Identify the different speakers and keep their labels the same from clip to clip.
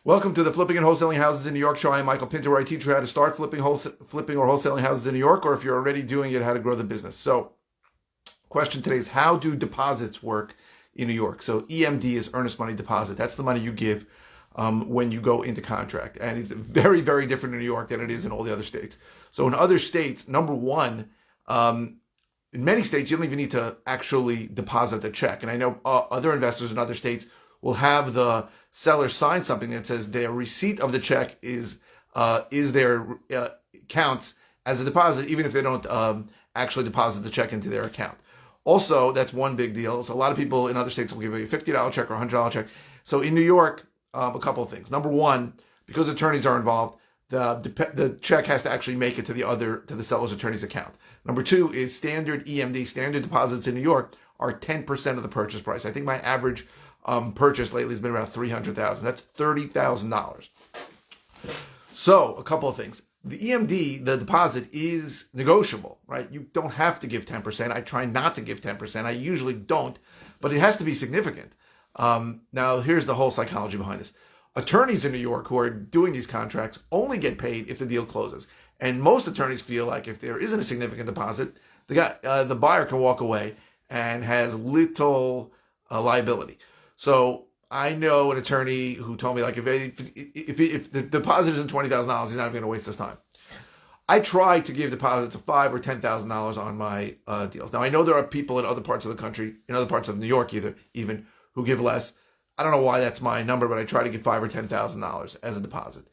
Speaker 1: Welcome to the Flipping and Wholesaling Houses in New York show. I'm Michael Pinter, where I teach you how to start flipping or wholesaling houses in New York, or if you're already doing it, how to grow the business. So, question today is, how do deposits work in New York? So, EMD is earnest money deposit. That's the money you give when you go into contract. And it's very, very different in New York than it is in all the other states. So, in other states, number one, in many states, you don't even need to actually deposit the check. And I know other investors in other states will have the seller sign something that says their receipt of the check is their counts as a deposit, even if they don't actually deposit the check into their account. Also, that's one big deal. So a lot of people in other states will give you a $50 check or $100 check. So in New York, a couple of things. Number one, because attorneys are involved, the check has to actually make it to the seller's attorney's account. Number two is standard EMD, standard deposits in New York are 10% of the purchase price. I think my average purchase lately has been around $300,000. That's $30,000. So a couple of things. The EMD, the deposit, is negotiable, right? You don't have to give 10%. I try not to give 10%. I usually don't, but it has to be significant. Now, here's the whole psychology behind this. Attorneys in New York who are doing these contracts only get paid if the deal closes. And most attorneys feel like if there isn't a significant deposit, the buyer can walk away and has little liability. So I know an attorney who told me, like, if the deposit isn't $20,000, he's not even going to waste his time. I try to give deposits of $5,000 or $10,000 on my deals. Now, I know there are people in other parts of the country, in other parts of New York even, who give less. I don't know why that's my number, but I try to give $5,000 or $10,000 as a deposit.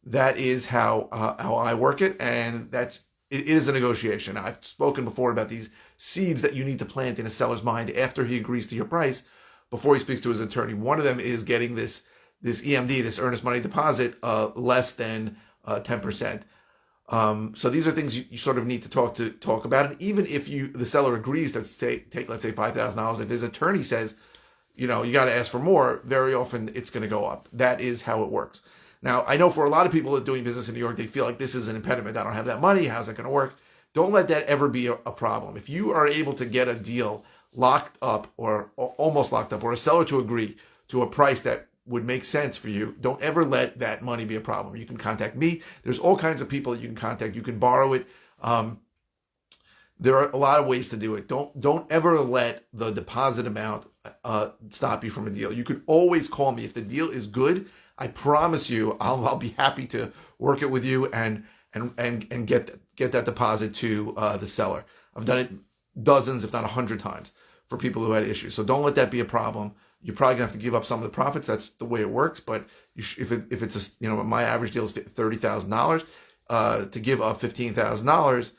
Speaker 1: That is how I work it, and it is a negotiation. I've spoken before about these seeds that you need to plant in a seller's mind after he agrees to your price, before he speaks to his attorney. One of them is getting this EMD, this earnest money deposit, less than 10%. So these are things you sort of need to talk about. And even if the seller agrees to take let's say $5,000, if his attorney says, you got to ask for more, very often it's going to go up. That is how it works. Now, I know for a lot of people that are doing business in New York, they feel like this is an impediment. I don't have that money. How's that going to work? Don't let that ever be a problem. If you are able to get a deal locked up or almost locked up, or a seller to agree to a price that would make sense for you, don't ever let that money be a problem. You can contact me. There's all kinds of people that you can contact. You can borrow it. There are a lot of ways to do it. Don't ever let the deposit amount stop you from a deal. You can always call me if the deal is good. I promise you, I'll be happy to work it with you and get that deposit to the seller. I've done it dozens, if not 100 times, for people who had issues. So don't let that be a problem. You're probably gonna have to give up some of the profits. That's the way it works. But if it's my average deal is $30,000, to give up $15,000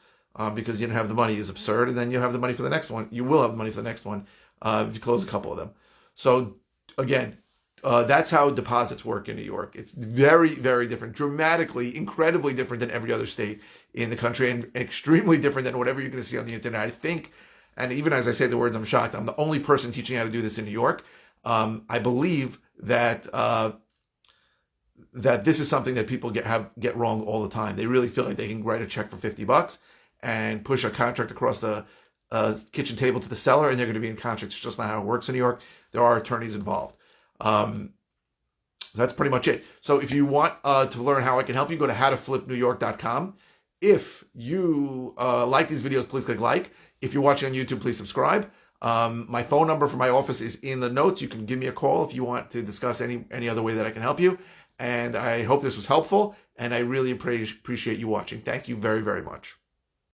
Speaker 1: because you didn't have the money is absurd. And then you'll have the money for the next one. You will have the money for the next one if you close a couple of them. So again, that's how deposits work in New York. It's very, very different, dramatically, incredibly different than every other state in the country, and extremely different than whatever you're going to see on the internet. I think, and even as I say the words, I'm shocked. I'm the only person teaching how to do this in New York. I believe that this is something that people get wrong all the time. They really feel like they can write a check for $50 and push a contract across the kitchen table to the seller, and they're going to be in contract. It's just not how it works in New York. There are attorneys involved. That's pretty much it. So if you want to learn how I can help you, go to howtoflipnewyork.com. If you like these videos, please click like. If you're watching on YouTube, please subscribe. My phone number for my office is in the notes. You can give me a call if you want to discuss any other way that I can help you. And I hope this was helpful, and I really appreciate you watching. Thank you very, very much.